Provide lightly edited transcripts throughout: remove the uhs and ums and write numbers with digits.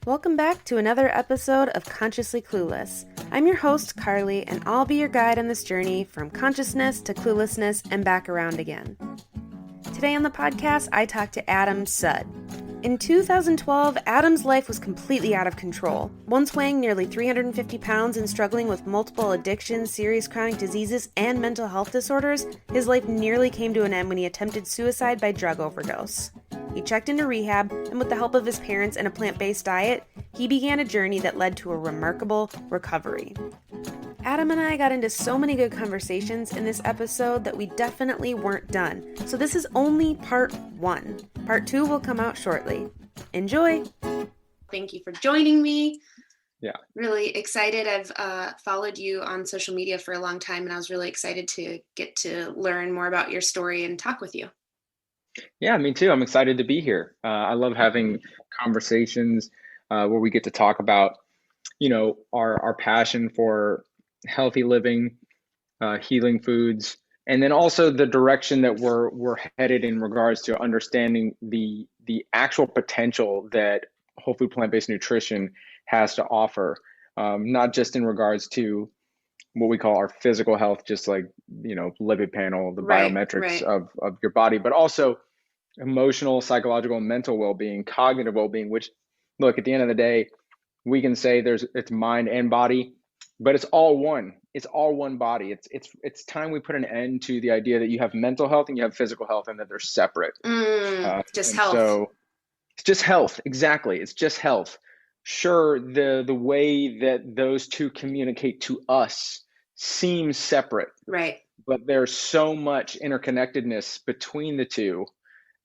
Welcome back to another episode of Consciously Clueless. I'm your host, Carly, and I'll be your guide on this journey from consciousness to cluelessness and back around again. Today on the podcast, I talked to Adam Sudd. In 2012, Adam's life was completely out of control. Once weighing nearly 350 pounds and struggling with multiple addictions, serious chronic diseases, and mental health disorders, his life nearly came to an end when he attempted suicide by drug overdose. He checked into rehab, and with the help of his parents and a plant-based diet, he began a journey that led to a remarkable recovery. Adam and I got into so many good conversations in this episode that we definitely weren't done. So this is only part 1. Part 2 will come out shortly. Enjoy! Thank you for joining me. Yeah. Really excited. I've followed you on social media for a long time, and I was really excited to get to learn more about your story and talk with you. Yeah, me too. I'm excited to be here. I love having conversations where we get to talk about, our passion for healthy living, healing foods, and then also the direction that we're headed in regards to understanding the actual potential that whole food plant-based nutrition has to offer, not just in regards to what we call our physical health, just like, lipid panel, the biometrics of your body, but also emotional, psychological, and mental well-being, cognitive well-being, which, look, at the end of the day, we can say it's mind and body, but it's all one. It's all one body. It's time we put an end to the idea that you have mental health and you have physical health and that they're separate. Just health. So it's just health. Exactly. It's just health. Sure, the way that those two communicate to us seems separate. Right. But there's so much interconnectedness between the two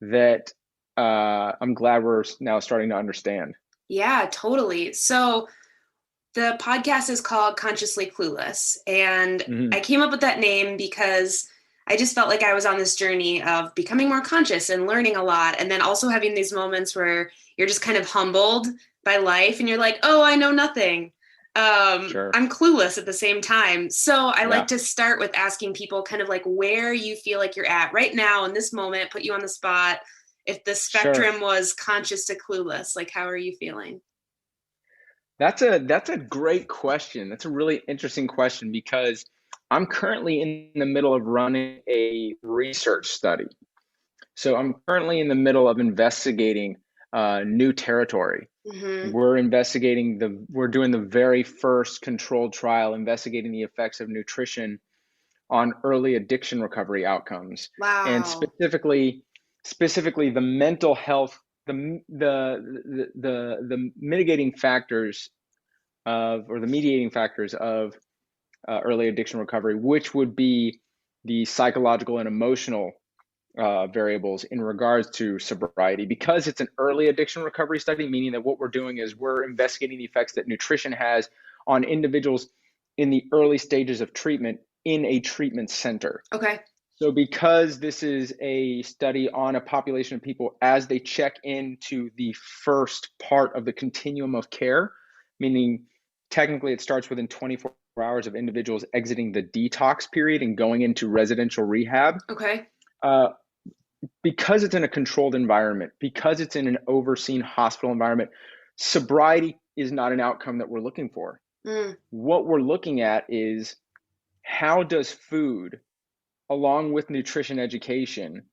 that I'm glad we're now starting to understand. Yeah, totally. So the podcast is called Consciously Clueless, and I came up with that name because I just felt like I was on this journey of becoming more conscious and learning a lot, and then also having these moments where you're just kind of humbled by life and you're like, oh, I know nothing. Sure. I'm clueless at the same time. So I like to start with asking people kind of like where you feel like you're at right now in this moment, put you on the spot. If the spectrum was conscious to clueless, like how are you feeling? That's a great question. That's a really interesting question because I'm currently in the middle of running a research study. So I'm currently in the middle of investigating new territory. We're doing the very first controlled trial investigating the effects of nutrition on early addiction recovery outcomes. Wow. And specifically the mental health, the mitigating factors or the mediating factors of early addiction recovery, which would be the psychological and emotional variables in regards to sobriety. Because it's an early addiction recovery study, meaning that what we're doing is we're investigating the effects that nutrition has on individuals in the early stages of treatment in a treatment center. Okay. So because this is a study on a population of people as they check into the first part of the continuum of care, meaning technically it starts within 24 hours of individuals exiting the detox period and going into residential rehab. Okay. Because it's in a controlled environment, because it's in an overseen hospital environment, sobriety is not an outcome that we're looking for. What we're looking at is how does food, along with nutrition education,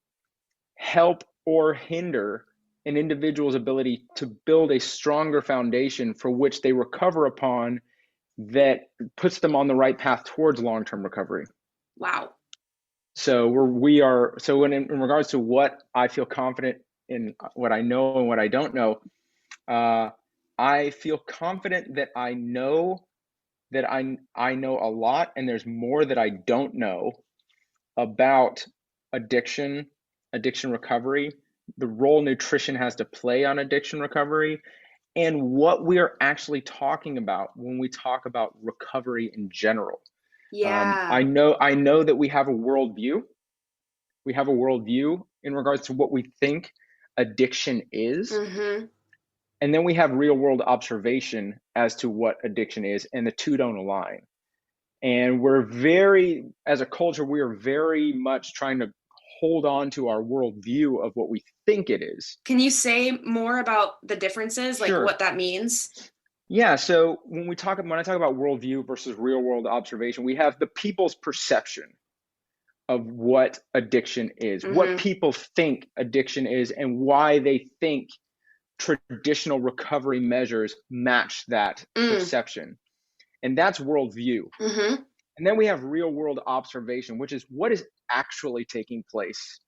help or hinder an individual's ability to build a stronger foundation for which they recover upon that puts them on the right path towards long-term recovery. Wow. So in regards to what I feel confident in, what I know and what I don't know, I feel confident that I know a lot, and there's more that I don't know about addiction recovery, the role nutrition has to play on addiction recovery, and what we are actually talking about when we talk about recovery in general. Yeah. I know that we have a worldview. We have a worldview in regards to what we think addiction is. And then we have real world observation as to what addiction is, and the two don't align. And as a culture, we are very much trying to hold on to our worldview of what we think it is. Can you say more about the differences, like Sure. what that means? Yeah. So when I talk about worldview versus real world observation, we have the people's perception of what addiction is, what Mm-hmm. people think addiction is, and why they think traditional recovery measures match that Mm. perception. And that's worldview. Mm-hmm. And then we have real world observation, which is what is actually taking place,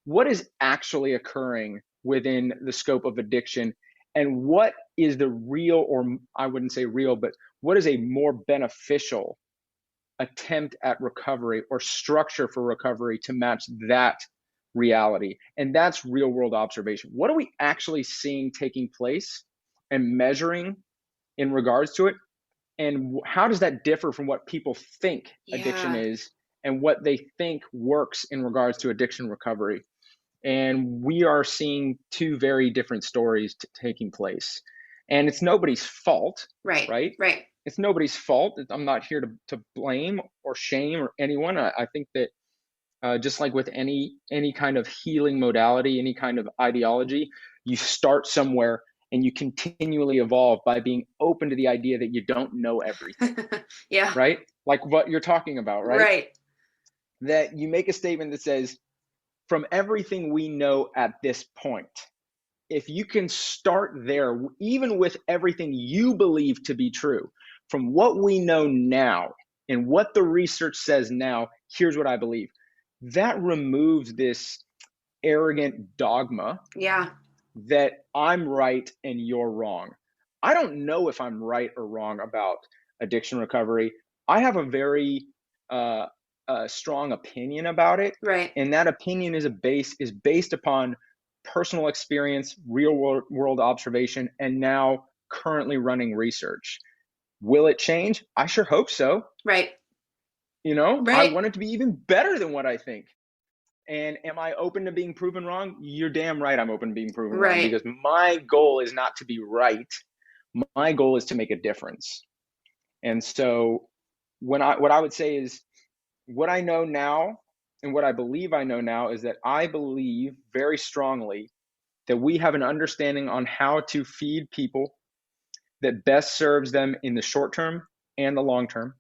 what is actually occurring within the scope of addiction, and what is the real, or I wouldn't say real, but what is a more beneficial attempt at recovery or structure for recovery to match that reality. And that's real world observation. What are we actually seeing taking place and measuring in regards to it? And how does that differ from what people think addiction Yeah. is and what they think works in regards to addiction recovery? And we are seeing two very different stories taking place. And it's nobody's fault, Right. right? Right. It's nobody's fault. I'm not here to blame or shame or anyone. I think that just like with any kind of healing modality, any kind of ideology, you start somewhere and you continually evolve by being open to the idea that you don't know everything, Yeah. right? Like what you're talking about, right? Right. That you make a statement that says, from everything we know at this point, if you can start there, even with everything you believe to be true, from what we know now and what the research says now, here's what I believe. That removes this arrogant dogma Yeah. that I'm right and you're wrong. I don't know if I'm right or wrong about addiction recovery. I have a very strong opinion about it, Right. and that opinion is based upon personal experience, real world observation, and now currently running research. Will it change? I sure hope so. Right. I Right. want it to be even better than what I think. And am I open to being proven wrong? You're damn right I'm open to being proven wrong, Right. because my goal is not to be right. My goal is to make a difference. And so what I would say is, what I know now and what I believe I know now is that I believe very strongly that we have an understanding on how to feed people that best serves them in the short term and the long term,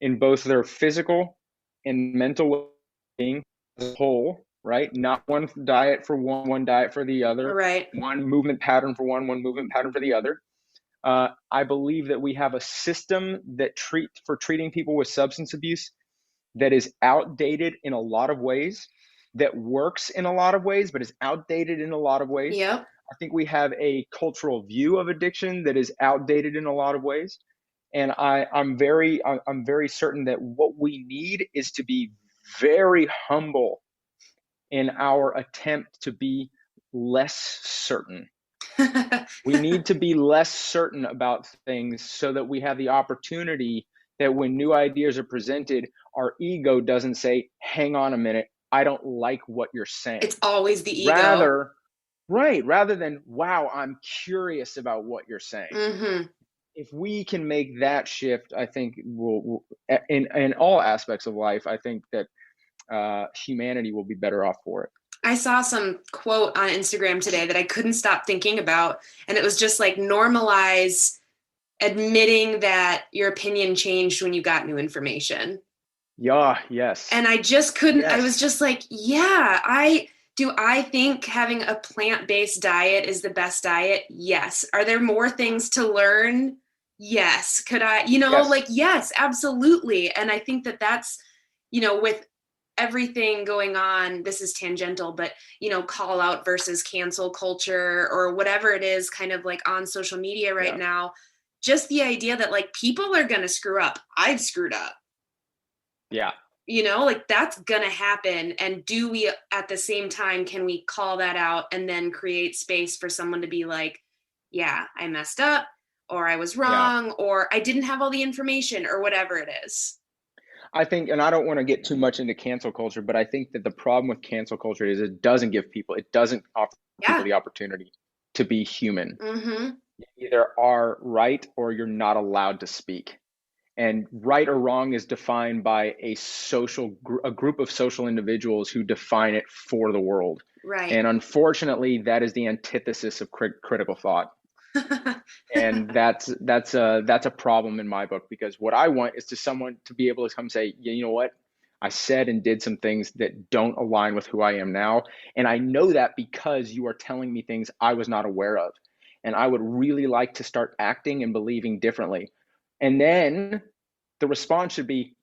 in both their physical and mental well-being as a whole, right? Not one diet for one diet for the other, Right. one movement pattern for one movement pattern for the other. I believe that we have a system that treating people with substance abuse that is outdated in a lot of ways, that works in a lot of ways, but is outdated in a lot of ways. Yep. I think we have a cultural view of addiction that is outdated in a lot of ways. And I'm very certain that what we need is to be very humble in our attempt to be less certain. We need to be less certain about things so that we have the opportunity that when new ideas are presented, our ego doesn't say, hang on a minute, I don't like what you're saying. It's always the ego. Rather than, wow, I'm curious about what you're saying. Mm-hmm. If we can make that shift, I think we'll in all aspects of life, I think that humanity will be better off for it. I saw some quote on Instagram today that I couldn't stop thinking about. And it was just like, normalize admitting that your opinion changed when you got new information. Yeah, yes. And I just couldn't, I was Yes. just like, yeah, I think having a plant-based diet is the best diet? Yes. Are there more things to learn? Yes. Could I, Yes. like, yes, absolutely. And I think that that's, with everything going on, this is tangential, but, call out versus cancel culture or whatever it is kind of like on social media right Yeah. now, just the idea that like people are going to screw up. I've screwed up. Yeah. Like that's gonna happen. And do we at the same time, can we call that out and then create space for someone to be like, yeah, I messed up, or I was Yeah. wrong, or I didn't have all the information, or whatever it is. I think, and I don't want to get too much into cancel culture, but I think that the problem with cancel culture is it doesn't offer people Yeah. the opportunity to be human. Mm-hmm. You either are right or you're not allowed to speak. And right or wrong is defined by a group of social individuals who define it for the world. Right. And unfortunately, that is the antithesis of critical thought. And that's a problem in my book, because what I want is to someone to be able to come say, yeah, you know what? I said and did some things that don't align with who I am now. And I know that because you are telling me things I was not aware of. And I would really like to start acting and believing differently. And then the response should be,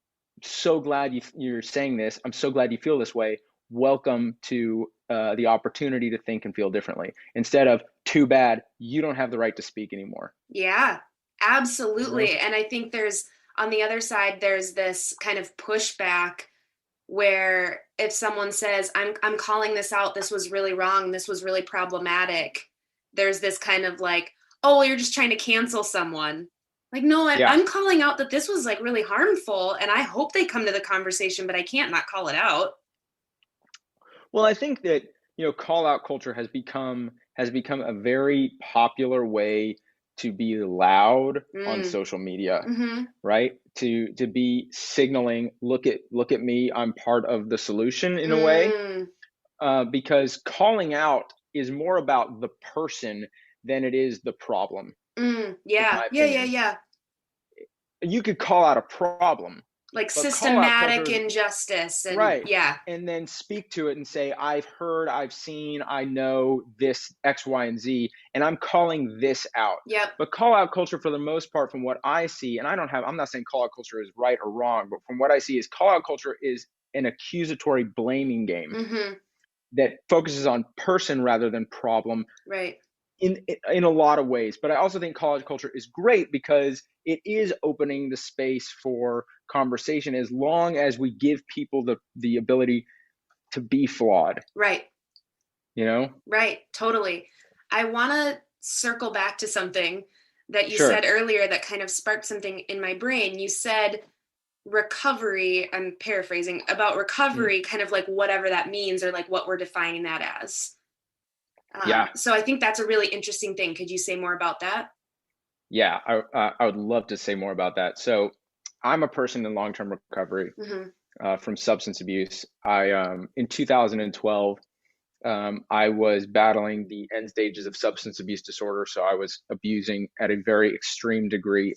so glad you're saying this. I'm so glad you feel this way. Welcome to the opportunity to think and feel differently, instead of, too bad, you don't have the right to speak anymore. Yeah, You know? absolutely. And I think there's, on the other side, there's this kind of pushback where if someone says, I'm calling this out, this was really wrong, this was really problematic, there's this kind of like, oh, well, you're just trying to cancel someone. Like, no, Yeah. I'm calling out that this was like really harmful, and I hope they come to the conversation, but I can't not call it out. Well, I think that, call out culture has become a very popular way to be loud on Mm, social media, mm-hmm. right? To be signaling, look at me, I'm part of the solution in a way. Mm, Because calling out is more about the person than it is the problem, in yeah, my yeah, yeah, opinion. yeah. You could call out a problem, Like but call out systematic culture is injustice, and right. yeah. And then speak to it and say, I've heard, I've seen, I know this X, Y, and Z, and I'm calling this out. Yep. But call out culture, for the most part, from what I see, and I'm not saying call out culture is right or wrong, but from what I see, is call out culture is an accusatory blaming game Mm-hmm. that focuses on person rather than problem, Right. in a lot of ways. But I also think college culture is great because it is opening the space for conversation, as long as we give people the ability to be flawed, Right. you know? Right. Totally. I want to circle back to something that you said Sure. earlier that kind of sparked something in my brain. You said recovery, I'm paraphrasing, about Mm. recovery, kind of like whatever that means, or like what we're defining that as. Yeah. So I think that's a really interesting thing. Could you say more about that? Yeah. I would love to say more about that. So I'm a person in long-term recovery Mm-hmm. from substance abuse. In 2012, I was battling the end stages of substance abuse disorder. So I was abusing at a very extreme degree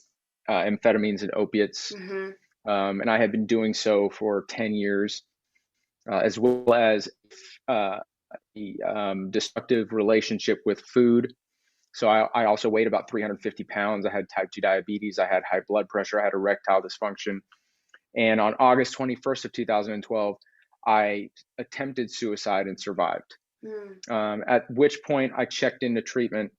amphetamines and opiates. Mm-hmm. And I had been doing so for 10 years, as well as uh, the destructive relationship with food. So I also weighed about 350 pounds. I had type 2 diabetes. I had high blood pressure. I had erectile dysfunction. And on August 21st of 2012, I attempted suicide and survived. Mm. At which point I checked into treatment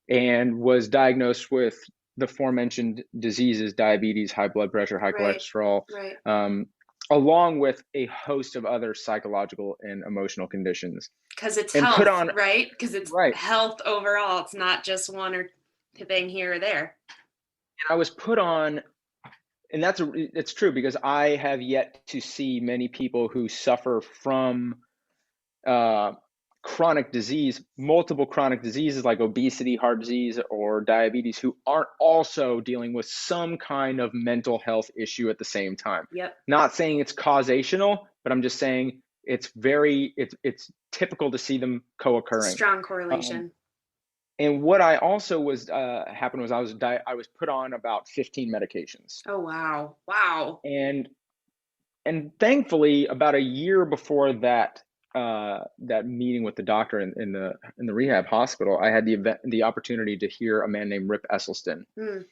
and was diagnosed with the aforementioned diseases: diabetes, high blood pressure, high Right. cholesterol, Right. um, along with a host of other psychological and emotional conditions. Because it's And put health, on, right? Because it's right. health overall. It's not just one or thing here or there. And I was put on, and it's true, because I have yet to see many people who suffer from uh, chronic disease, multiple chronic diseases like obesity, heart disease, or diabetes, who aren't also dealing with some kind of mental health issue at the same time. Yep. Not saying it's causational, but I'm just saying it's typical to see them co-occurring. Strong Um, correlation. and what I also was happened was I was put on about 15 medications, Oh, wow. Wow. and thankfully, about a year before that meeting with the doctor in the rehab hospital, I had the opportunity to hear a man named Rip Esselstyn Mm.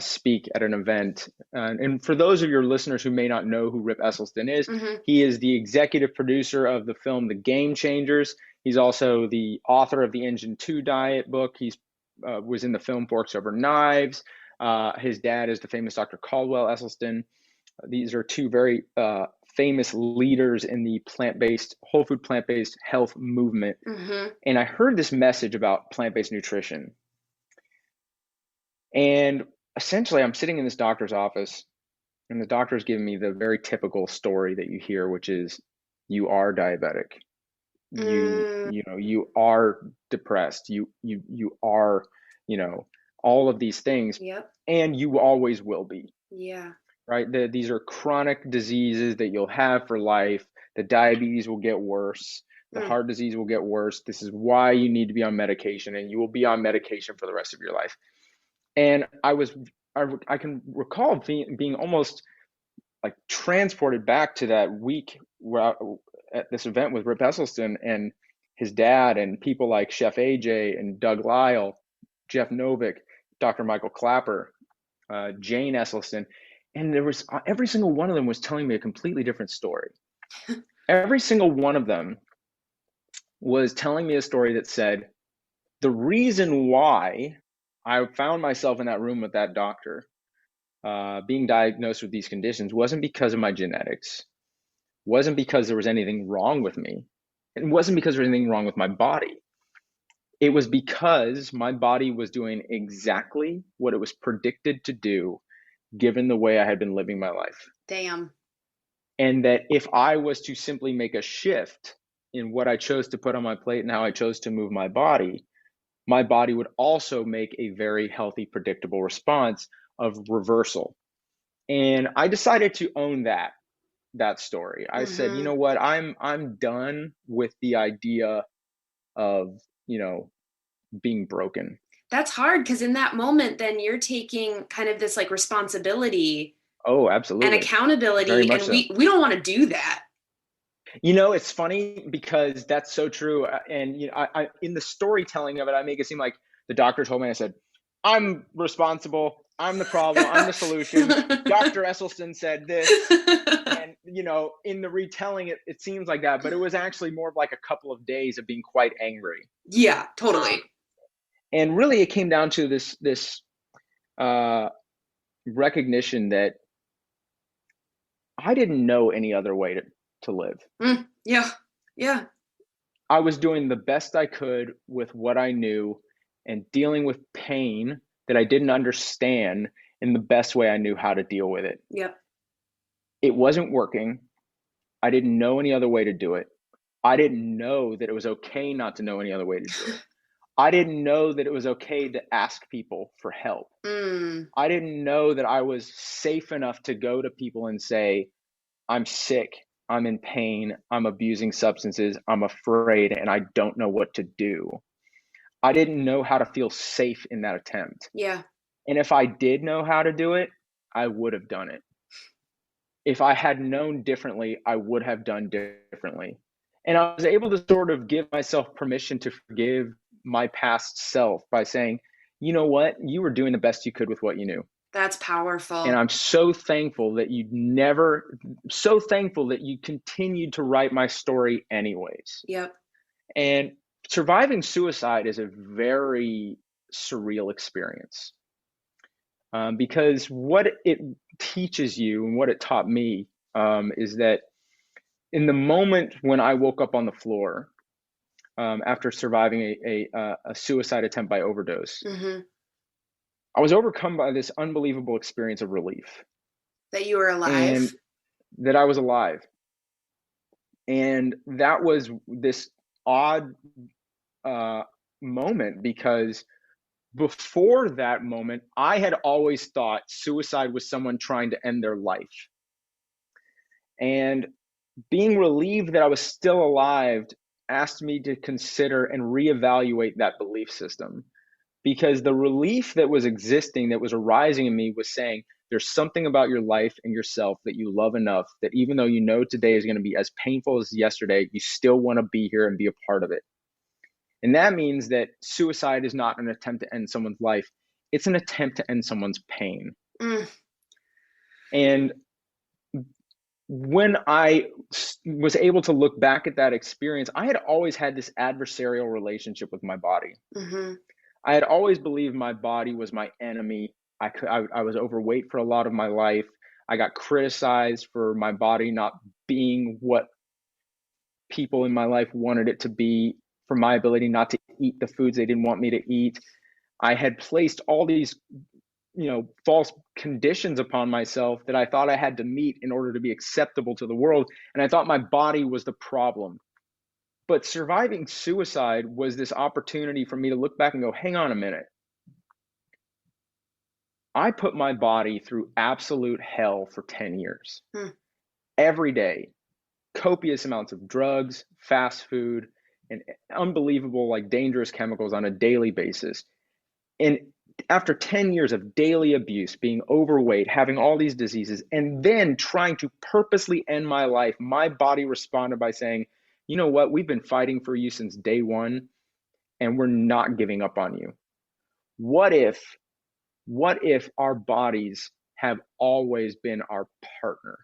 speak at an event. And for those of your listeners who may not know who Rip Esselstyn is, Mm-hmm. he is the executive producer of the film The Game Changers. He's also the author of the Engine 2 Diet book. He's was in the film Forks Over Knives. His dad is the famous Dr. Caldwell Esselstyn. These are two very famous leaders in the whole food plant-based health movement. Mm-hmm. And I heard this message about plant-based nutrition. And essentially, I'm sitting in this doctor's office, and the doctor's giving me the very typical story that you hear, which is, you are diabetic. Mm. You are depressed. You are, all of these things, Yep. and you always will be. Yeah. right? These are chronic diseases that you'll have for life. The diabetes will get worse. The Mm. heart disease will get worse. This is why you need to be on medication, and you will be on medication for the rest of your life. And I can recall being almost like transported back to that week at this event with Rip Esselstyn and his dad and people like Chef AJ and Doug Lyle, Jeff Novick, Dr. Michael Clapper, Jane Esselstyn. And there was every single one of them was telling me a completely different story. Every single one of them was telling me a story that said, the reason why I found myself in that room with that doctor, being diagnosed with these conditions, wasn't because of my genetics, wasn't because there was anything wrong with me. It wasn't because there was anything wrong with my body. It was because my body was doing exactly what it was predicted to do, given the way I had been living my life. Damn. And that if I was to simply make a shift in what I chose to put on my plate and how I chose to move my body would also make a very healthy, predictable response of reversal. And I decided to own that story. I said, you Mm-hmm. know what, I'm done with the idea of, being broken. That's hard because in that moment, then you're taking kind of this like responsibility Oh, and absolutely. Very accountability, much and so. we don't want to do that. It's funny because that's so true. And I in the storytelling of it, I make it seem like the doctor told me, I said, I'm responsible. I'm the problem. I'm the solution. Dr. Esselstyn said this. And, in the retelling, it seems like that, but it was actually more of like a couple of days of being quite angry. Yeah, totally. And really, it came down to this uh, recognition that I didn't know any other way to live. Yeah, yeah, I was doing the best I could with what I knew and dealing with pain that I didn't understand in the best way I knew how to deal with it. yep. It wasn't working. I didn't know any other way to do it. I didn't know that it was okay not to know any other way to do it. I didn't know that it was okay to ask people for help. Mm, I didn't know that I was safe enough to go to people and say, I'm sick, I'm in pain, I'm abusing substances, I'm afraid, and I don't know what to do. I didn't know how to feel safe in that attempt. yeah, And if I did know how to do it, I would have done it. If I had known differently, I would have done differently. And I was able to sort of give myself permission to forgive my past self by saying, you know what, you were doing the best you could with what you knew. that's And powerful. I'm so thankful that so thankful that you continued to write my story anyways. Yep. And surviving suicide is a very surreal experience, because what it teaches you and what it taught me, is that in the moment when I woke up on the floor, after surviving a suicide attempt by overdose, Mm-hmm. I was overcome by this unbelievable experience of relief That you were and alive. that I was alive. And that was this odd uh, moment because before that moment, I had always thought suicide was someone trying to end their life. And being relieved that I was still alive asked me to consider and reevaluate that belief system, because the relief that was existing, that was arising in me, was saying there's something about your life and yourself that you love enough that even though you know today is going to be as painful as yesterday, you still want to be here and be a part of it. And that means that suicide is not an attempt to end someone's life, it's an attempt to end someone's pain. Mm, And when I was able to look back at that experience, I had always had this adversarial relationship with my body. mm-hmm. I had always believed my body was my enemy. I was overweight for a lot of my life. I got criticized for my body not being what people in my life wanted it to be, for my ability not to eat the foods they didn't want me to eat. I had placed all these, false conditions upon myself that I thought I had to meet in order to be acceptable to the world. And I thought my body was the problem. But surviving suicide was this opportunity for me to look back and go, hang on a minute. I put my body through absolute hell for 10 years. Hmm. Every day, copious amounts of drugs, fast food, and unbelievable, like dangerous chemicals on a daily basis. And after 10 years of daily abuse, being overweight, having all these diseases, and then trying to purposely end my life, my body responded by saying, you know what? We've been fighting for you since day one, and we're not giving up on you. What if, what if our bodies have always been our partner?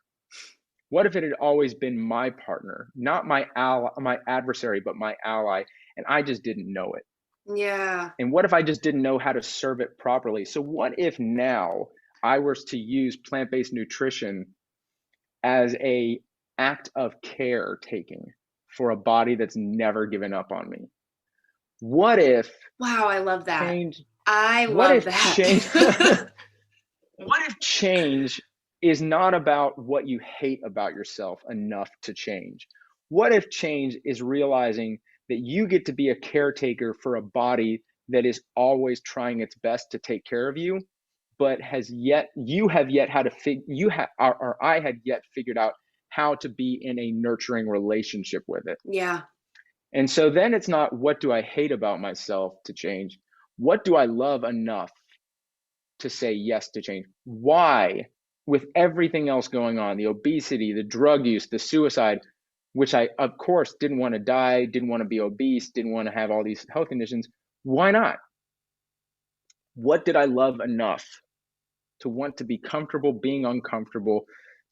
What if it had always been my partner, not my ally, my adversary, but my ally, and I just didn't know it? Yeah. And what if I just didn't know how to serve it properly? So what if now I was to use plant-based nutrition as a act of care taking for a body that's never given up on me? What if Wow, I love that. change, I what love if change, that. what if change is not about what you hate about yourself enough to change? What if change is realizing that you get to be a caretaker for a body that is always trying its best to take care of you, but you have yet how to or I had yet figured out how to be in a nurturing relationship with it. Yeah. And so then it's not what do I hate about myself to change? What do I love enough to say yes to change? Why, with everything else going on, the obesity, the drug use, the suicide, which I, of course, didn't want to die, didn't want to be obese, didn't want to have all these health conditions. Why not? What did I love enough to want to be comfortable being uncomfortable,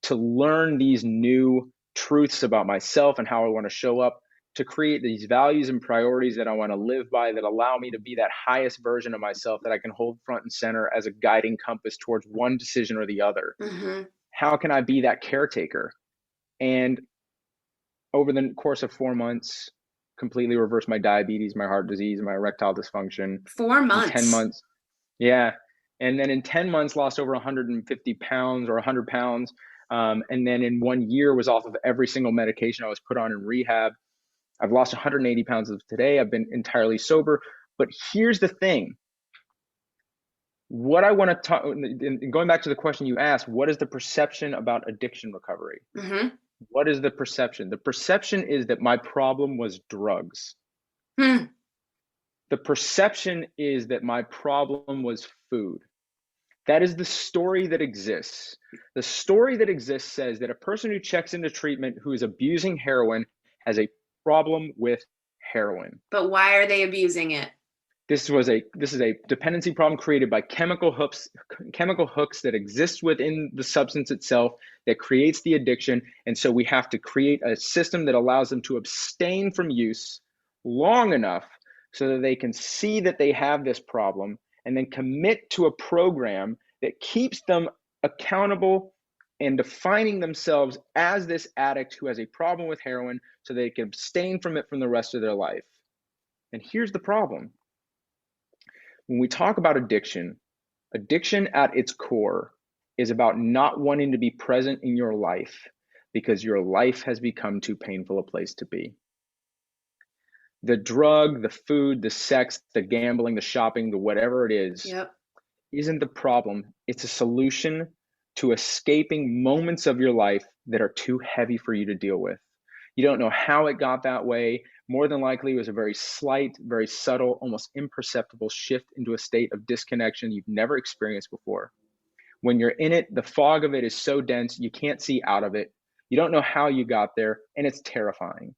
to learn these new truths about myself and how I want to show up, to create these values and priorities that I want to live by that allow me to be that highest version of myself that I can hold front and center as a guiding compass towards one decision or the other? Mm-hmm. How can I be that caretaker? And over the course of 4 months, completely reversed my diabetes, my heart disease, my erectile dysfunction. 4 months. In 10 months, yeah. And then in 10 months, lost over 150 pounds or 100 pounds. And then in 1 year, was off of every single medication I was put on in rehab. I've lost 180 pounds as of today. I've been entirely sober. But here's the thing. What I want to talk, going back to the question you asked, what is the perception about addiction recovery? Mm-hmm. What is the perception? The perception is that my problem was drugs. Hmm. The perception is that my problem was food. That is the story that exists. The story that exists says that a person who checks into treatment who is abusing heroin has a problem with heroin. But why are they abusing it? This is a dependency problem created by chemical hooks that exist within the substance itself that creates the addiction. And so we have to create a system that allows them to abstain from use long enough so that they can see that they have this problem and then commit to a program that keeps them accountable and defining themselves as this addict who has a problem with heroin so they can abstain from it from the rest of their life. And here's the problem. When we talk about addiction, addiction at its core is about not wanting to be present in your life because your life has become too painful a place to be. The drug, the food, the sex, the gambling, the shopping, the whatever it is, Yep. isn't the problem. It's a solution to escaping moments of your life that are too heavy for you to deal with. You don't know how it got that way. More than likely, it was a very slight, very subtle, almost imperceptible shift into a state of disconnection you've never experienced before. When you're in it, the fog of it is so dense, you can't see out of it. You don't know how you got there, and it's terrifying.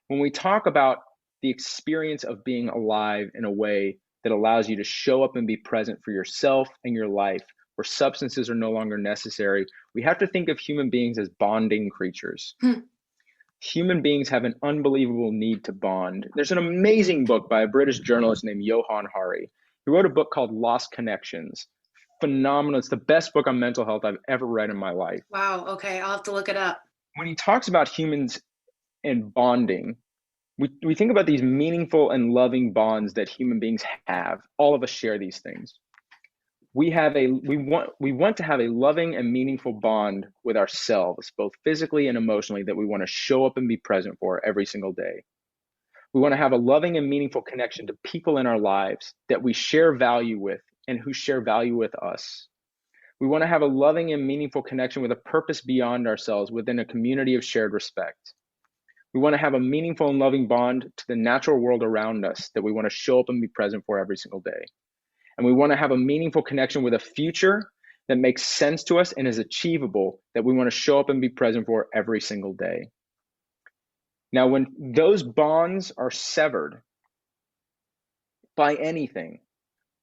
When we talk about the experience of being alive in a way that allows you to show up and be present for yourself and your life, where substances are no longer necessary, we have to think of human beings as bonding creatures. Human beings have an unbelievable need to bond. There's an amazing book by a British journalist named Johann Hari. He wrote a book called Lost Connections. Phenomenal. It's the best book on mental health I've ever read in my life. Wow. Okay. I'll have to look it up. When he talks about humans and bonding, we think about these meaningful and loving bonds that human beings have. All of us share these things. We want to have a loving and meaningful bond with ourselves, both physically and emotionally, that we want to show up and be present for every single day. We want to have a loving and meaningful connection to people in our lives that we share value with and who share value with us. We want to have a loving and meaningful connection with a purpose beyond ourselves within a community of shared respect. We want to have a meaningful and loving bond to the natural world around us that we want to show up and be present for every single day. And we want to have a meaningful connection with a future that makes sense to us and is achievable that we want to show up and be present for every single day. Now, when those bonds are severed by anything,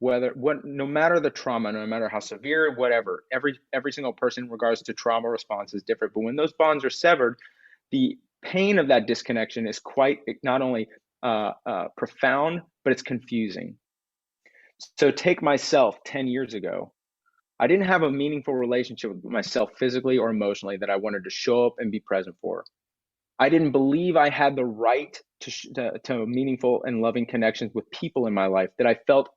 no matter the trauma, no matter how severe, whatever, every single person in regards to trauma response is different. But when those bonds are severed, the pain of that disconnection is quite not only profound, but it's confusing. So take myself 10 years ago. I didn't have a meaningful relationship with myself physically or emotionally that I wanted to show up and be present for. I didn't believe I had the right to meaningful and loving connections with people in my life that I felt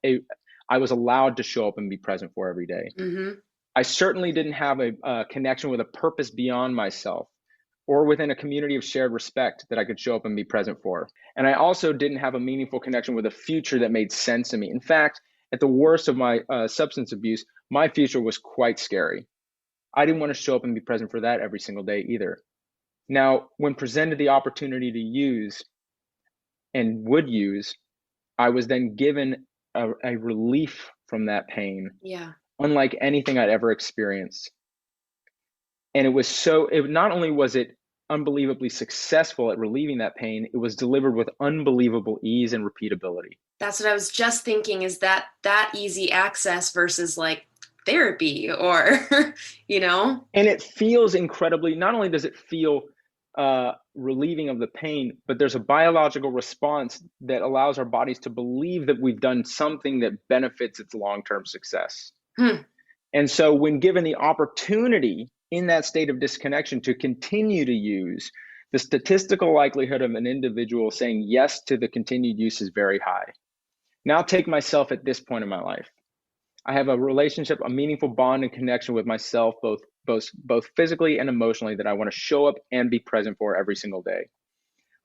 I was allowed to show up and be present for every day. Mm-hmm. I certainly didn't have a connection with a purpose beyond myself or within a community of shared respect that I could show up and be present for. And I also didn't have a meaningful connection with a future that made sense to me. In fact, at the worst of my substance abuse, my future was quite scary. I didn't want to show up and be present for that every single day either. Now, when presented the opportunity to use and would use, I was then given a relief from that pain, unlike anything I'd ever experienced. And it not only was it unbelievably successful at relieving that pain, it was delivered with unbelievable ease and repeatability. That's what I was just thinking, is that easy access versus like therapy or, And it feels incredibly, not only does it feel relieving of the pain, but there's a biological response that allows our bodies to believe that we've done something that benefits its long-term success. And so when given the opportunity in that state of disconnection to continue to use, the statistical likelihood of an individual saying yes to the continued use is very high. Now take myself at this point in my life. I have a relationship, a meaningful bond and connection with myself, both physically and emotionally, that I want to show up and be present for every single day.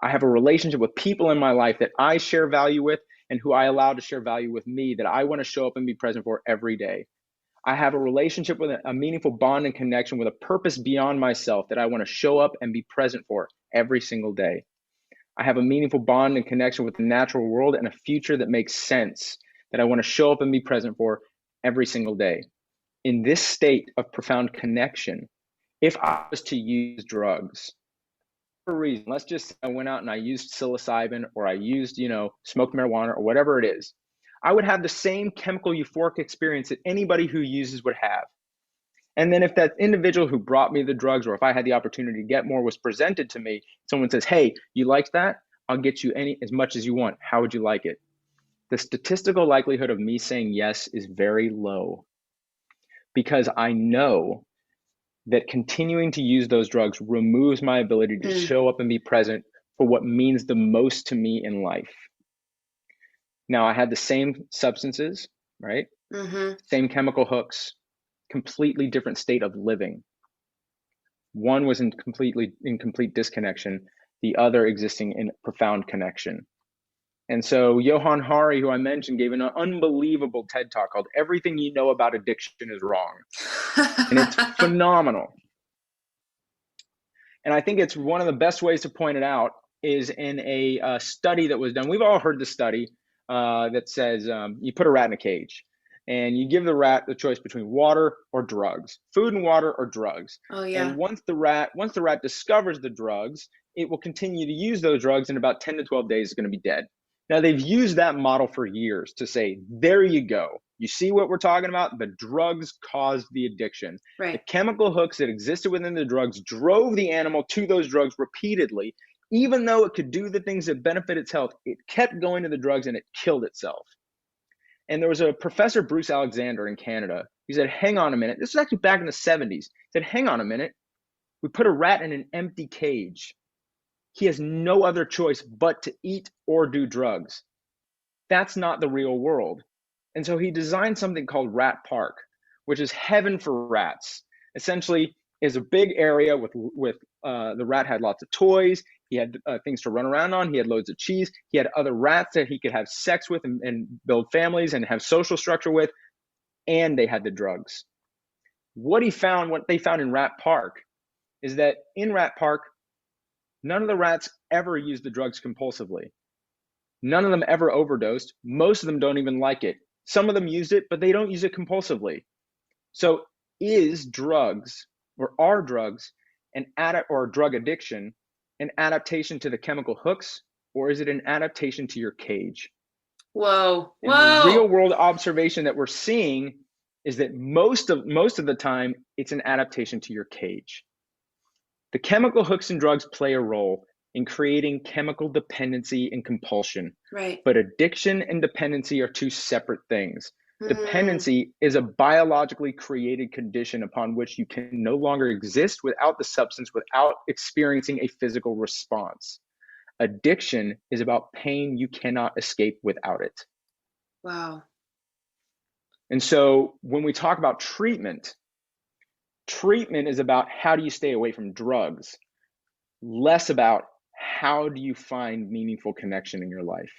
I have a relationship with people in my life that I share value with and who I allow to share value with me that I want to show up and be present for every day. I have a relationship with a meaningful bond and connection with a purpose beyond myself that I want to show up and be present for every single day. I have a meaningful bond and connection with the natural world and a future that makes sense that I want to show up and be present for every single day. In this state of profound connection, if I was to use drugs for a reason, let's just say I went out and I used psilocybin or I used, smoked marijuana or whatever it is, I would have the same chemical euphoric experience that anybody who uses would have. And then if that individual who brought me the drugs, or if I had the opportunity to get more, was presented to me, someone says, hey, you liked that? I'll get you as much as you want. How would you like it? The statistical likelihood of me saying yes is very low, because I know that continuing to use those drugs removes my ability to show up and be present for what means the most to me in life. Now, I had the same substances, right? Same chemical hooks, completely different state of living. One was in complete disconnection, the other existing in profound connection. And so Johann Hari, who I mentioned, gave an unbelievable TED Talk called Everything You Know About Addiction is Wrong. And it's phenomenal. And I think it's one of the best ways to point it out is in a study that was done. We've all heard the study that says you put a rat in a cage and you give the rat the choice between water or drugs, food and water or drugs. Oh, yeah. And once the rat discovers the drugs, it will continue to use those drugs, and about 10 to 12 days is going to be dead. Now, they've used that model for years to say, there you go. You see what we're talking about? The drugs caused the addiction. Right. The chemical hooks that existed within the drugs drove the animal to those drugs repeatedly. Even though it could do the things that benefit its health, it kept going to the drugs and it killed itself. And there was a professor, Bruce Alexander, in Canada. He said, hang on a minute. This was actually back in the 70s. He said, hang on a minute. We put a rat in an empty cage. He has no other choice but to eat or do drugs. That's not the real world. And so he designed something called Rat Park, which is heaven for rats. Essentially, is a big area with the rat had lots of toys. He had things to run around on. He had loads of cheese. He had other rats that he could have sex with and build families and have social structure with. And they had the drugs. What they found in Rat Park is that in Rat Park, none of the rats ever used the drugs compulsively. None of them ever overdosed. Most of them don't even like it. Some of them use it, but they don't use it compulsively. So are drugs or drug addiction an adaptation to the chemical hooks, or is it an adaptation to your cage? Whoa. And the real world observation that we're seeing is that most of the time, it's an adaptation to your cage. The chemical hooks and drugs play a role in creating chemical dependency and compulsion. Right. But addiction and dependency are two separate things. Dependency is a biologically created condition upon which you can no longer exist without the substance, without experiencing a physical response. Addiction is about pain you cannot escape without it. Wow. And so when we talk about treatment is about how do you stay away from drugs, less about how do you find meaningful connection in your life.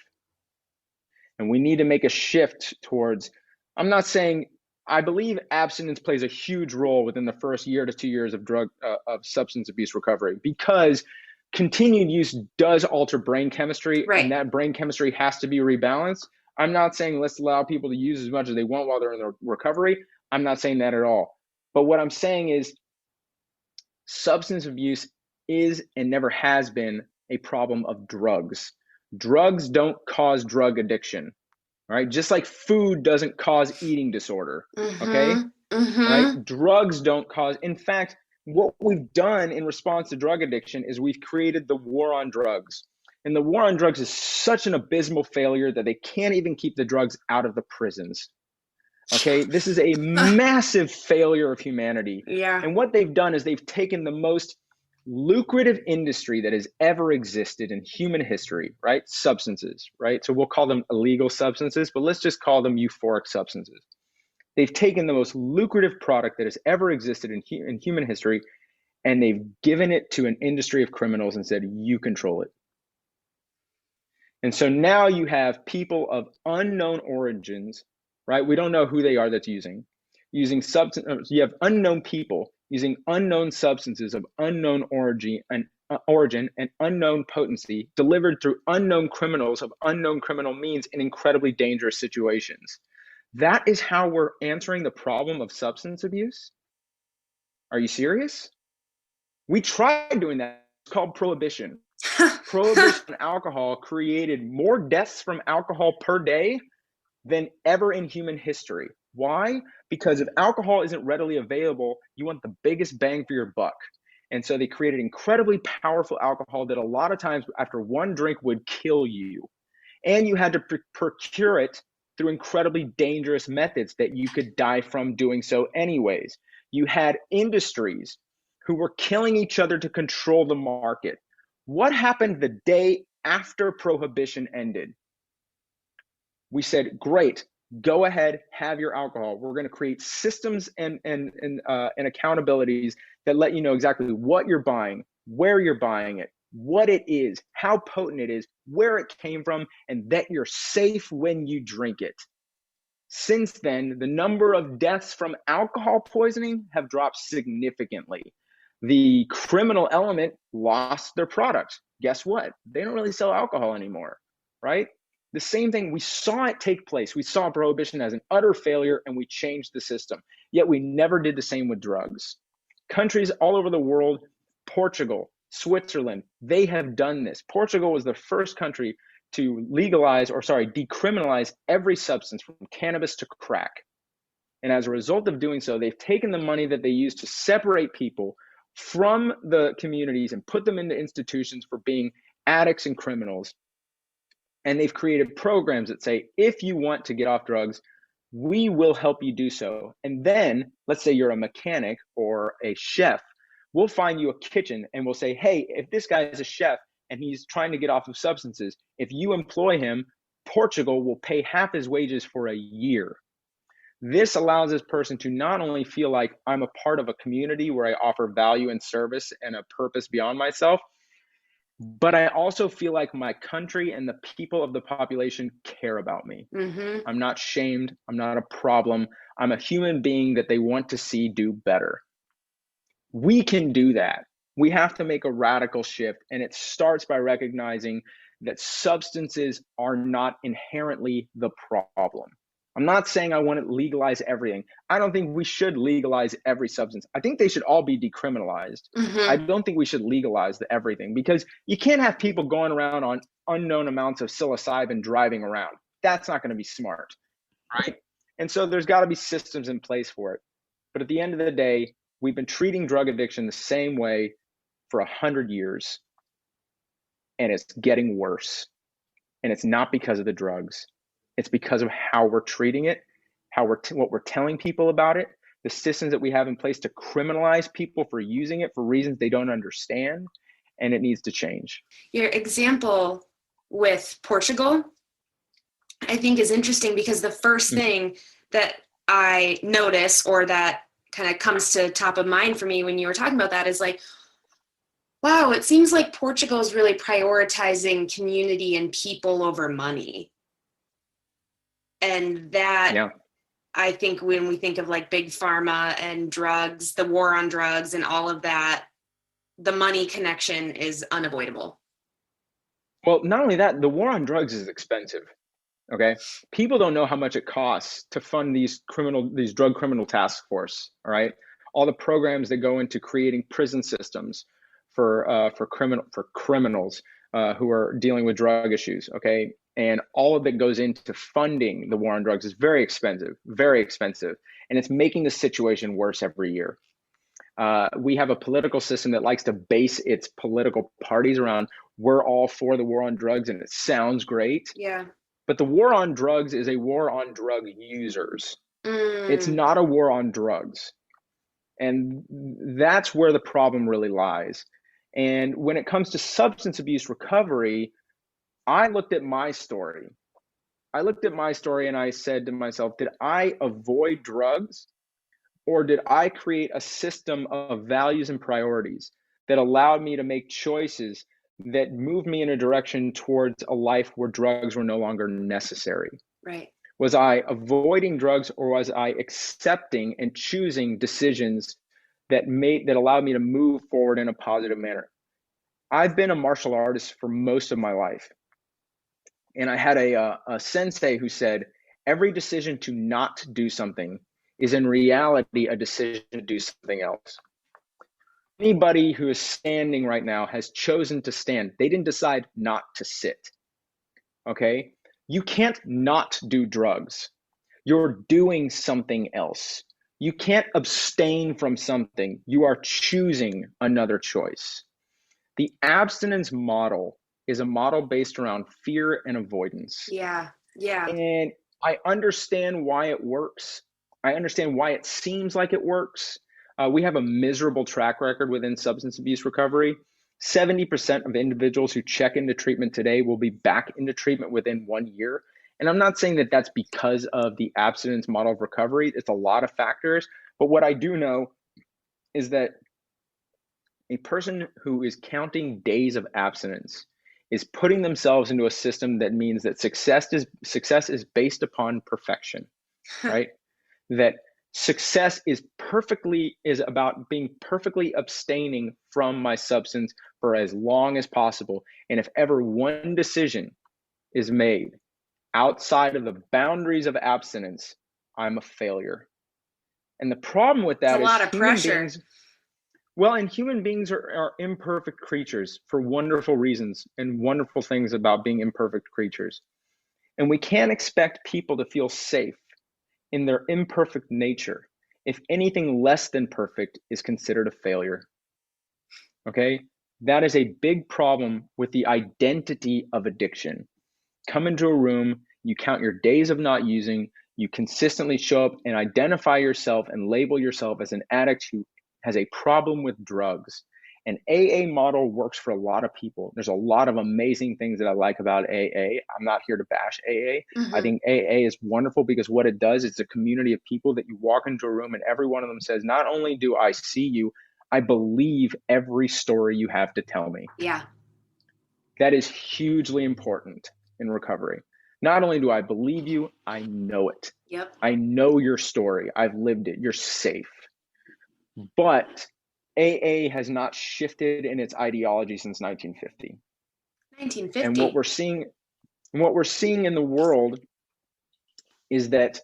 And we need to make a shift towards, I'm not saying, I believe abstinence plays a huge role within the first year to 2 years of substance abuse recovery, because continued use does alter brain chemistry, right. And that brain chemistry has to be rebalanced. I'm not saying let's allow people to use as much as they want while they're in their recovery. I'm not saying that at all. But what I'm saying is substance abuse is and never has been a problem of drugs. Drugs don't cause drug addiction, right? Just like food doesn't cause eating disorder, okay? Right? Drugs don't cause, in fact, what we've done in response to drug addiction is we've created the war on drugs. And the war on drugs is such an abysmal failure that they can't even keep the drugs out of the prisons. Okay, this is a massive failure of humanity. Yeah. And what they've done is they've taken the most lucrative industry that has ever existed in human history, right? Substances, right? So we'll call them illegal substances, but let's just call them euphoric substances. They've taken the most lucrative product that has ever existed in human history, and they've given it to an industry of criminals and said, you control it. And so now you have people of unknown origins, right? We don't know who they are that's using substance. You have unknown people using unknown substances of unknown origin and unknown potency, delivered through unknown criminals of unknown criminal means in incredibly dangerous situations. That is how we're answering the problem of substance abuse? Are you serious? We tried doing that. It's called prohibition. Prohibition on alcohol created more deaths from alcohol per day than ever in human history. Why? Because if alcohol isn't readily available, you want the biggest bang for your buck. And so they created incredibly powerful alcohol that a lot of times after one drink would kill you. And you had to procure it through incredibly dangerous methods that you could die from doing so anyways. You had industries who were killing each other to control the market. What happened the day after prohibition ended? We said, great, go ahead, have your alcohol. We're going to create systems and accountabilities that let you know exactly what you're buying, where you're buying it, what it is, how potent it is, where it came from, and that you're safe when you drink it. Since then, the number of deaths from alcohol poisoning have dropped significantly. The criminal element lost their product. Guess what? They don't really sell alcohol anymore, right? The same thing, we saw it take place. We saw prohibition as an utter failure, and we changed the system. Yet we never did the same with drugs. Countries all over the world, Portugal, Switzerland, they have done this. Portugal was the first country to decriminalize every substance from cannabis to crack. And as a result of doing so, they've taken the money that they use to separate people from the communities and put them into institutions for being addicts and criminals. And they've created programs that say, if you want to get off drugs, we will help you do so. And then let's say you're a mechanic or a chef, we'll find you a kitchen and we'll say, hey, if this guy is a chef and he's trying to get off of substances, if you employ him, Portugal will pay half his wages for a year. This allows this person to not only feel like I'm a part of a community where I offer value and service and a purpose beyond myself, But I also feel like my country and the people of the population care about me. Mm-hmm. I'm not shamed. I'm not a problem. I'm a human being that they want to see do better. We can do that. We have to make a radical shift, and it starts by recognizing that substances are not inherently the problem. I'm not saying I want to legalize everything. I don't think we should legalize every substance. I think they should all be decriminalized. I Mm-hmm. don't think we should legalize everything, because you can't have people going around on unknown amounts of psilocybin driving around. That's not going to be smart, right? And so there's got to be systems in place for it. But at the end of the day, we've been treating drug addiction the same way for 100 years, and it's getting worse. And it's not because of the drugs. It's because of how we're treating it, what we're telling people about it, the systems that we have in place to criminalize people for using it for reasons they don't understand, and it needs to change. Your example with Portugal, I think, is interesting because the first thing that I notice, or that kind of comes to top of mind for me when you were talking about that, is like, wow, it seems like Portugal is really prioritizing community and people over money. And that, Yeah. I think, when we think of like big pharma and drugs, the war on drugs and all of that, the money connection is unavoidable. Well, not only that, the war on drugs is expensive. Okay. People don't know how much it costs to fund these drug criminal task force. All right. All the programs that go into creating prison systems for criminals who are dealing with drug issues. Okay. And all of it goes into funding the war on drugs is very expensive, very expensive. And it's making the situation worse every year. We have a political system that likes to base its political parties around, we're all for the war on drugs, and it sounds great. Yeah. But the war on drugs is a war on drug users. It's Mm. not a war on drugs. And that's where the problem really lies. And when it comes to substance abuse recovery, I looked at my story. And I said to myself, did I avoid drugs, or did I create a system of values and priorities that allowed me to make choices that moved me in a direction towards a life where drugs were no longer necessary? Right. Was I avoiding drugs, or was I accepting and choosing decisions that allowed me to move forward in a positive manner? I've been a martial artist for most of my life. And I had a sensei who said, every decision to not do something is in reality a decision to do something else. Anybody who is standing right now has chosen to stand. They didn't decide not to sit. Okay? You can't not do drugs. You're doing something else. You can't abstain from something. You are choosing another choice. The abstinence model is a model based around fear and avoidance. Yeah. Yeah. And I understand why it works. I understand why it seems like it works. We have a miserable track record within substance abuse recovery. 70% of individuals who check into treatment today will be back into treatment within 1 year. And I'm not saying that that's because of the abstinence model of recovery. It's a lot of factors. But what I do know is that a person who is counting days of abstinence is putting themselves into a system that means that success is based upon perfection, right? That success is about being perfectly abstaining from my substance for as long as possible. And if ever one decision is made outside of the boundaries of abstinence, I'm a failure. And the problem with that It's a is lot of pressure. human beings are imperfect creatures for wonderful reasons and wonderful things about being imperfect creatures. And we can't expect people to feel safe in their imperfect nature if anything less than perfect is considered a failure. Okay? That is a big problem with the identity of addiction. Come into a room, you count your days of not using, you consistently show up and identify yourself and label yourself as an addict who has a problem with drugs. An AA model works for a lot of people. There's a lot of amazing things that I like about AA. I'm not here to bash AA. I think AA is wonderful because what it does is it's a community of people that you walk into a room and every one of them says, not only do I see you, I believe every story you have to tell me. Yeah. That is hugely important in recovery. Not only do I believe you, I know it. Yep. I know your story. I've lived it. You're safe. But AA has not shifted in its ideology since 1950. 1950. And what we're seeing in the world is that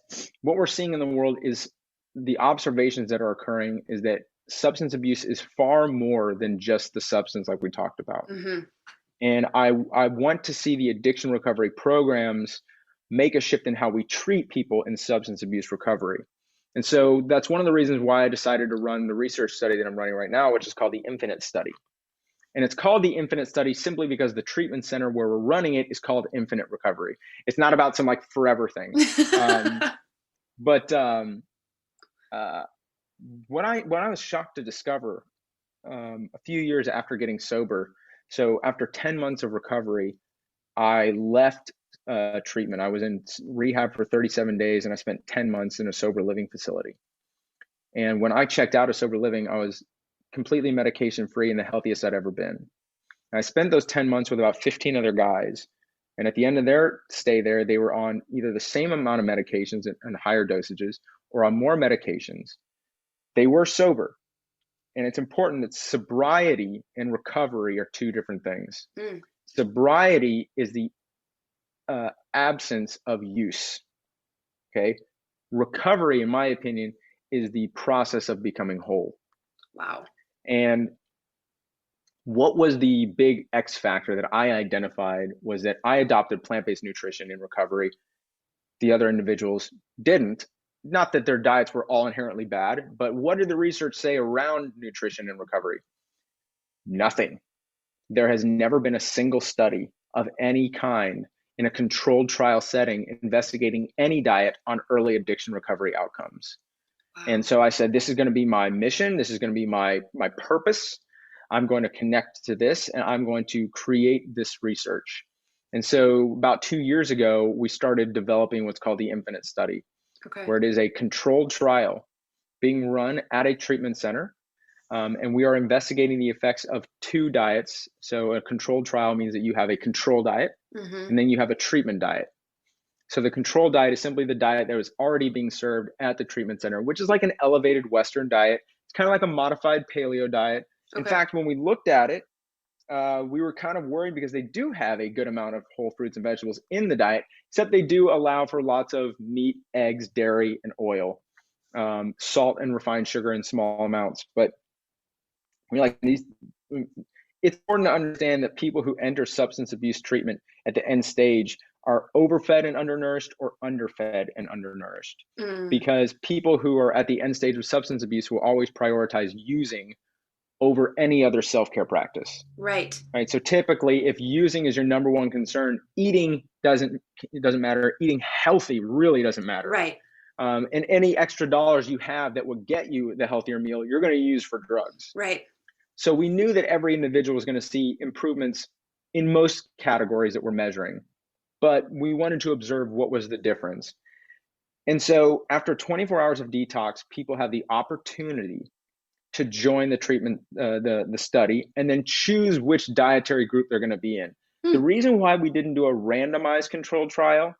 the observations that are occurring is that substance abuse is far more than just the substance like we talked about. Mm-hmm. And I want to see the addiction recovery programs make a shift in how we treat people in substance abuse recovery. And so that's one of the reasons why I decided to run the research study that I'm running right now, which is called the Infinite Study. And it's called the Infinite Study simply because the treatment center where we're running it is called Infinite Recovery. It's not about some like forever thing. But what I was shocked to discover a few years after getting sober, so after 10 months of recovery, I left treatment. I was in rehab for 37 days and I spent 10 months in a sober living facility. And when I checked out of sober living, I was completely medication free and the healthiest I'd ever been. And I spent those 10 months with about 15 other guys. And at the end of their stay there, they were on either the same amount of medications and higher dosages or on more medications. They were sober. And it's important that sobriety and recovery are two different things. Mm. Sobriety is the absence of use. Okay. Recovery, in my opinion, is the process of becoming whole. Wow. And what was the big X factor that I identified was that I adopted plant-based nutrition in recovery. The other individuals didn't. Not that their diets were all inherently bad, but what did the research say around nutrition in recovery? Nothing. There has never been a single study of any kind in a controlled trial setting investigating any diet on early addiction recovery outcomes. Wow. And so I said, this is going to be my mission. This is going to be my purpose. I'm going to connect to this and I'm going to create this research. And so about 2 years ago, we started developing what's called the Infinite Study, where it is a controlled trial being run at a treatment center. And we are investigating the effects of 2 diets. So a controlled trial means that you have a control diet, mm-hmm. and then you have a treatment diet. So the control diet is simply the diet that was already being served at the treatment center, which is like an elevated Western diet. It's kind of like a modified paleo diet. In fact, when we looked at it, we were kind of worried because they do have a good amount of whole fruits and vegetables in the diet, except they do allow for lots of meat, eggs, dairy, and oil, salt and refined sugar in small amounts. But it's important to understand that people who enter substance abuse treatment at the end stage are overfed and undernourished or underfed and undernourished. Because people who are at the end stage of substance abuse will always prioritize using over any other self-care practice. Right. So typically, if using is your number one concern, eating doesn't matter. Eating healthy really doesn't matter. Right. And any extra dollars you have that will get you the healthier meal, you're going to use for drugs. Right. So we knew that every individual was going to see improvements in most categories that we're measuring, but we wanted to observe what was the difference. And so after 24 hours of detox, people have the opportunity to join the treatment, the study, and then choose which dietary group they're going to be in. The reason why we didn't do a randomized controlled trial,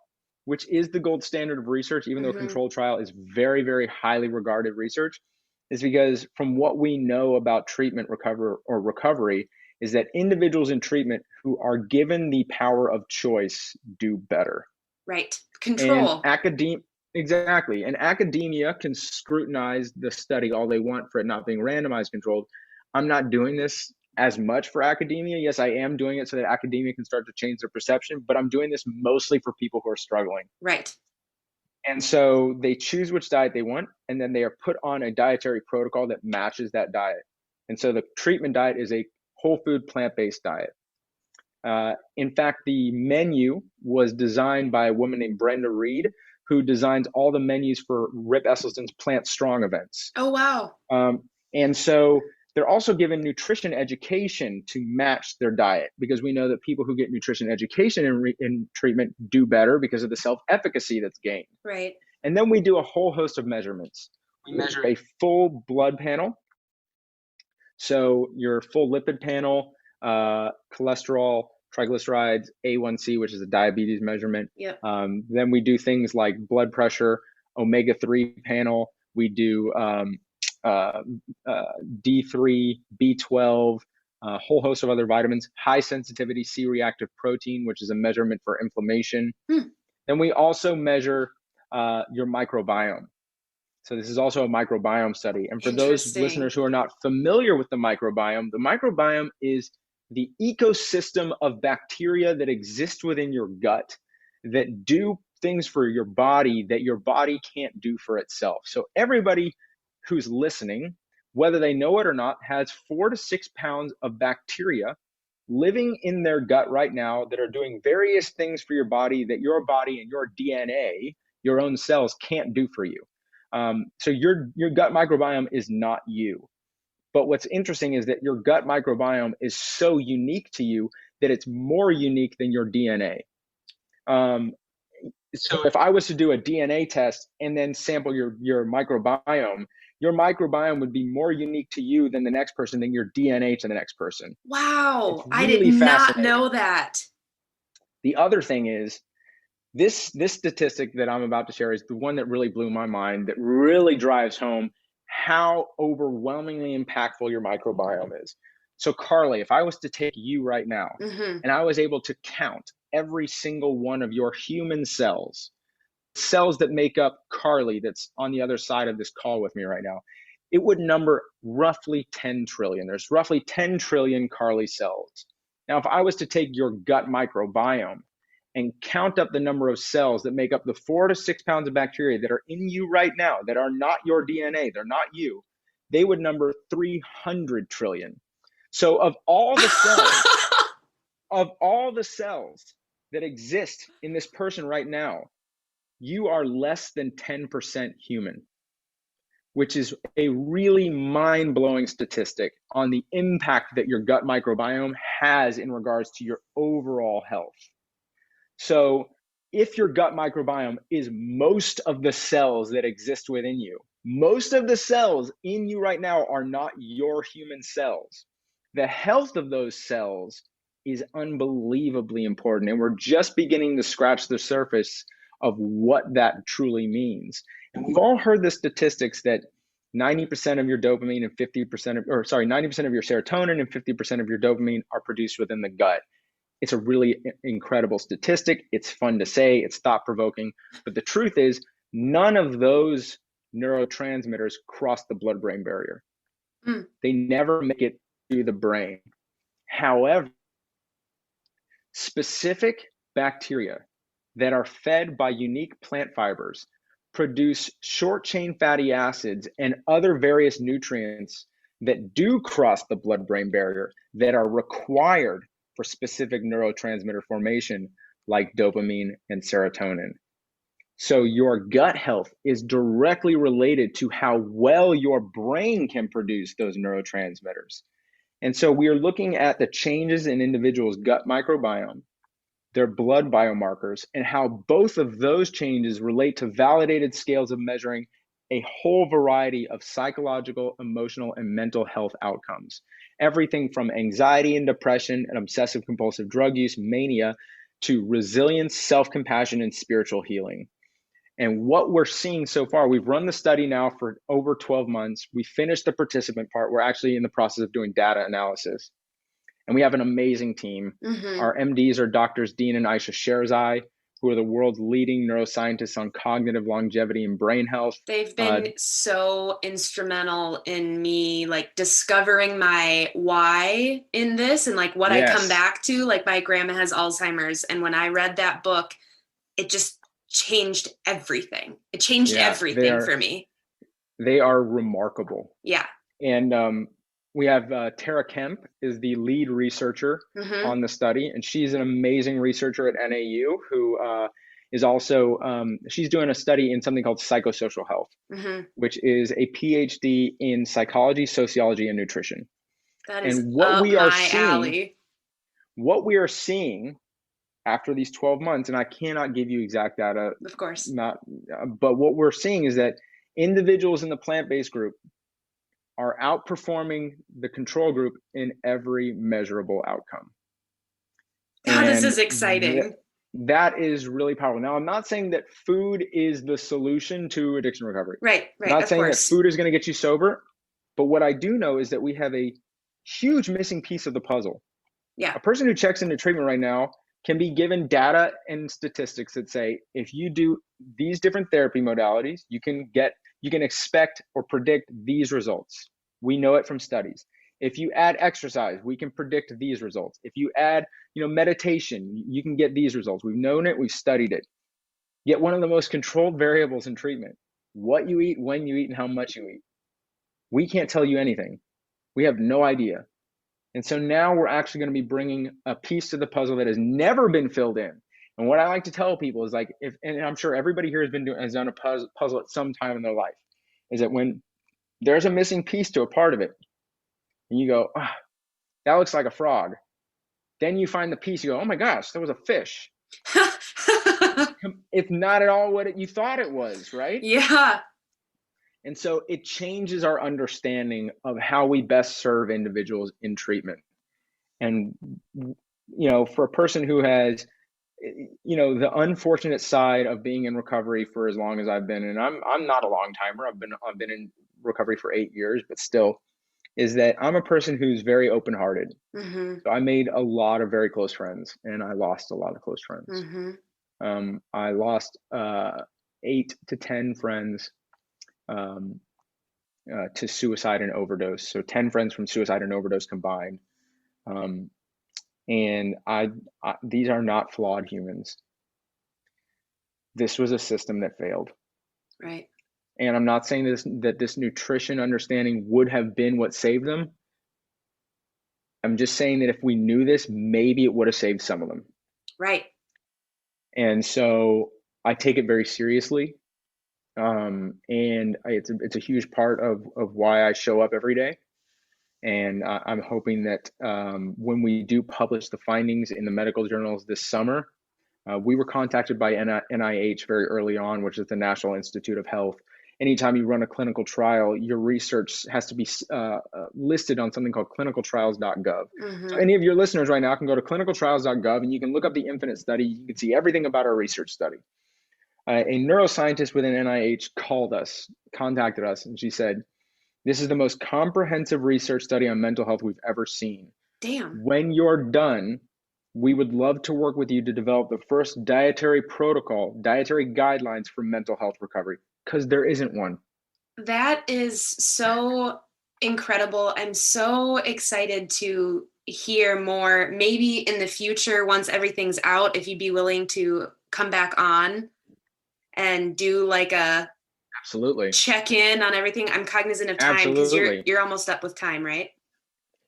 which is the gold standard of research, even though a controlled trial is very, very highly regarded research, is because from what we know about treatment recovery is that individuals in treatment who are given the power of choice do better. Right. Control. And exactly. And academia can scrutinize the study all they want for it not being randomized controlled. I'm not doing this as much for academia. Yes, I am doing it so that academia can start to change their perception, but I'm doing this mostly for people who are struggling. Right. And so they choose which diet they want, and then they are put on a dietary protocol that matches that diet. And so the treatment diet is a whole food plant-based diet. In fact, the menu was designed by a woman named Brenda Reed, who designs all the menus for Rip Esselstyn's Plant Strong events. Oh, wow. And so they're also given nutrition education to match their diet, because we know that people who get nutrition education in treatment do better because of the self-efficacy that's gained. Right. And then we do a whole host of measurements. We measure a full blood panel. So your full lipid panel, cholesterol, triglycerides, A1C, which is a diabetes measurement. Yep. Then we do things like blood pressure, omega-3 panel. We do uh, D3, B12, a whole host of other vitamins, high sensitivity C-reactive protein, which is a measurement for inflammation. Then we also measure your microbiome. So this is also a microbiome study. And for those listeners who are not familiar with the microbiome is the ecosystem of bacteria that exist within your gut that do things for your body that your body can't do for itself. So everybody who's listening, whether they know it or not, has 4 to 6 pounds of bacteria living in their gut right now that are doing various things for your body that your body and your DNA, your own cells, can't do for you. So your gut microbiome is not you. But what's interesting is that your gut microbiome is so unique to you that it's more unique than your DNA. So if I was to do a DNA test and then sample your microbiome would be more unique to you than the next person, than your DNA to the next person. Wow, It's I really did not fascinating. know that. The other thing is, this statistic that I'm about to share is the one that really blew my mind, that really drives home how overwhelmingly impactful your microbiome is. So Carly, if I was to take you right now and I was able to count every single one of your human cells that make up Carly that's on the other side of this call with me right now, it would number roughly 10 trillion. There's roughly 10 trillion Carly cells. Now, if I was to take your gut microbiome and count up the number of cells that make up the 4 to 6 pounds of bacteria that are in you right now, that are not your DNA, they're not you, they would number 300 trillion. So of all the cells, that exist in this person right now, you are less than 10% human, which is a really mind-blowing statistic on the impact that your gut microbiome has in regards to your overall health. So if your gut microbiome is most of the cells that exist within you, most of the cells in you right now are not your human cells. The health of those cells is unbelievably important. And we're just beginning to scratch the surface of what that truly means. And we've all heard the statistics that 90% of your dopamine and 90% of your serotonin and 50% of your dopamine are produced within the gut. It's a really incredible statistic. It's fun to say, it's thought-provoking, but the truth is none of those neurotransmitters cross the blood-brain barrier. They never make it to the brain. However, specific bacteria that are fed by unique plant fibers produce short-chain fatty acids and other various nutrients that do cross the blood-brain barrier that are required for specific neurotransmitter formation like dopamine and serotonin. So your gut health is directly related to how well your brain can produce those neurotransmitters. And so we are looking at the changes in individuals' gut microbiome, their blood biomarkers, and how both of those changes relate to validated scales of measuring a whole variety of psychological, emotional, and mental health outcomes. Everything from anxiety and depression and obsessive compulsive drug use, mania, to resilience, self-compassion, and spiritual healing. And what we're seeing so far, we've run the study now for over 12 months. We finished the participant part. We're actually in the process of doing data analysis. And we have an amazing team. Our MDs are Doctors Dean and Aisha Sherzai, who are the world's leading neuroscientists on cognitive longevity and brain health. They've been so instrumental in me like discovering my why in this and like what I come back to. Like my grandma has Alzheimer's, and when I read that book, it just changed everything. It changed everything for me. They are remarkable. Yeah. And we have Tara Kemp is the lead researcher on the study, and she's an amazing researcher at NAU who is also, she's doing a study in something called psychosocial health, which is a PhD in psychology, sociology, and nutrition. That is up my alley. What we are seeing after these 12 months, and I cannot give you exact data, of course, but what we're seeing is that individuals in the plant-based group are outperforming the control group in every measurable outcome. Oh, this And is exciting. that is really powerful. Now, I'm not saying that food is the solution to addiction recovery. Right, I'm not of saying that course. food is going to get you sober, but what I do know is that we have a huge missing piece of the puzzle. Yeah. A person who checks into treatment right now can be given data and statistics that say, if you do these different therapy modalities, you can expect or predict these results. We know it from studies. If you add exercise, we can predict these results. If you add, meditation, you can get these results. We've known it, we've studied it. Yet one of the most controlled variables in treatment, what you eat, when you eat, and how much you eat. We can't tell you anything. We have no idea. And so now we're actually going to be bringing a piece to the puzzle that has never been filled in. And what I like to tell people is, like, and I'm sure everybody here has done a puzzle at some time in their life, is that when there's a missing piece to a part of it, and you go, that looks like a frog. Then you find the piece, you go, oh my gosh, that was a fish. It's not at all what you thought it was, right? Yeah. And so it changes our understanding of how we best serve individuals in treatment. And, for a person who has, the unfortunate side of being in recovery for as long as I've been, and I'm not a long timer. I've been in recovery for 8 years, but still, is that I'm a person who's very open-hearted. Mm-hmm. So I made a lot of very close friends, and I lost a lot of close friends. Mm-hmm. I lost 8 to 10 friends to suicide and overdose. So 10 friends from suicide and overdose combined. And these are not flawed humans. This was a system that failed. Right. And I'm not saying that this nutrition understanding would have been what saved them. I'm just saying that if we knew this, maybe it would have saved some of them. Right. And so I take it very seriously. And it's a huge part of why I show up every day. And I'm hoping that when we do publish the findings in the medical journals this summer, we were contacted by NIH very early on, which is the National Institute of Health. Anytime you run a clinical trial, your research has to be listed on something called clinicaltrials.gov. Mm-hmm. So any of your listeners right now can go to clinicaltrials.gov and you can look up the Infinite study. You can see everything about our research study. A neuroscientist within NIH contacted us, and she said, "This is the most comprehensive research study on mental health we've ever seen. Damn. When you're done, we would love to work with you to develop the first dietary guidelines for mental health recovery," because there isn't one. That is so incredible. I'm so excited to hear more. Maybe in the future, once everything's out, if you'd be willing to come back on and do like a Absolutely check in on everything. I'm cognizant of time because you're almost up with time, right?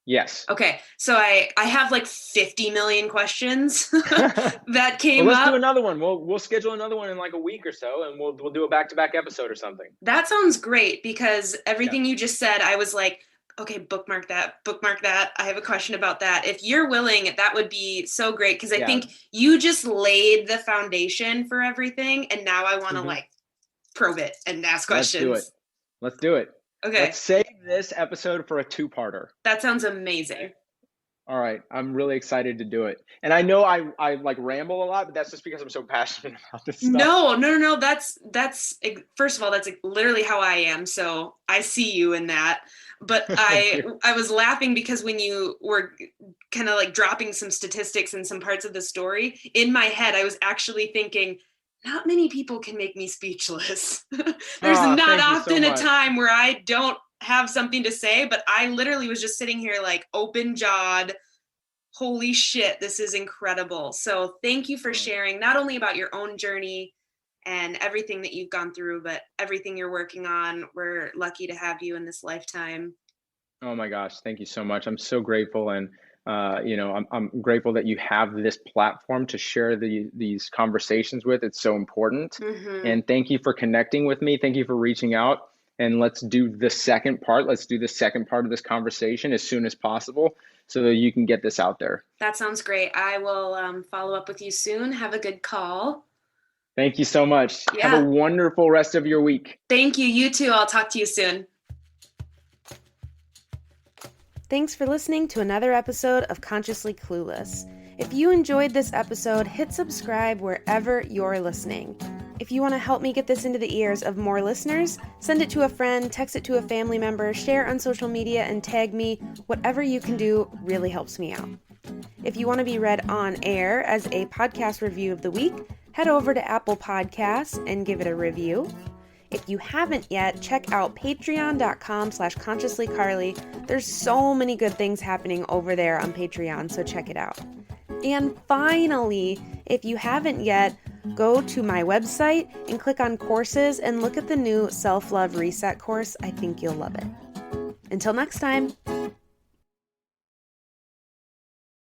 Yes. Okay, so I have like 50 million questions that came let's up. Do another one. We'll schedule another one in like a week or so, and we'll do a back-to-back episode or something. That sounds great, because everything you just said, I was like, okay, bookmark that. I have a question about that. If you're willing, that would be so great, because I think you just laid the foundation for everything, and now I want to like probe it and ask questions. Let's do it. Okay. Let's save this episode for a 2-parter. That sounds amazing. All right. I'm really excited to do it. And I know I like ramble a lot, but that's just because I'm so passionate about this stuff. No. That's first of all, that's literally how I am. So I see you in that. But I was laughing because when you were kind of like dropping some statistics and some parts of the story, in my head, I was actually thinking, not many people can make me speechless. There's not often a time where I don't have something to say, but I literally was just sitting here like open-jawed. Holy shit, this is incredible. So thank you for sharing not only about your own journey and everything that you've gone through, but everything you're working on. We're lucky to have you in this lifetime. Oh my gosh, thank you so much. I'm so grateful. And I'm grateful that you have this platform to share these conversations with. It's so important. And thank you for connecting with me. Thank you for reaching out. And let's do the second part. Let's do the second part of this conversation as soon as possible so that you can get this out there. That sounds great. I will follow up with you soon. Have a good call. Thank you so much. Yeah. Have a wonderful rest of your week. Thank you. You too. I'll talk to you soon. Thanks for listening to another episode of Consciously Clueless. If you enjoyed this episode, hit subscribe wherever you're listening. If you want to help me get this into the ears of more listeners, send it to a friend, text it to a family member, share on social media, and tag me. Whatever you can do really helps me out. If you want to be read on air as a podcast review of the week, head over to Apple Podcasts and give it a review. If you haven't yet, check out patreon.com/consciouslycarly. There's so many good things happening over there on Patreon, so check it out. And finally, if you haven't yet, go to my website and click on courses and look at the new Self-Love Reset course. I think you'll love it. Until next time.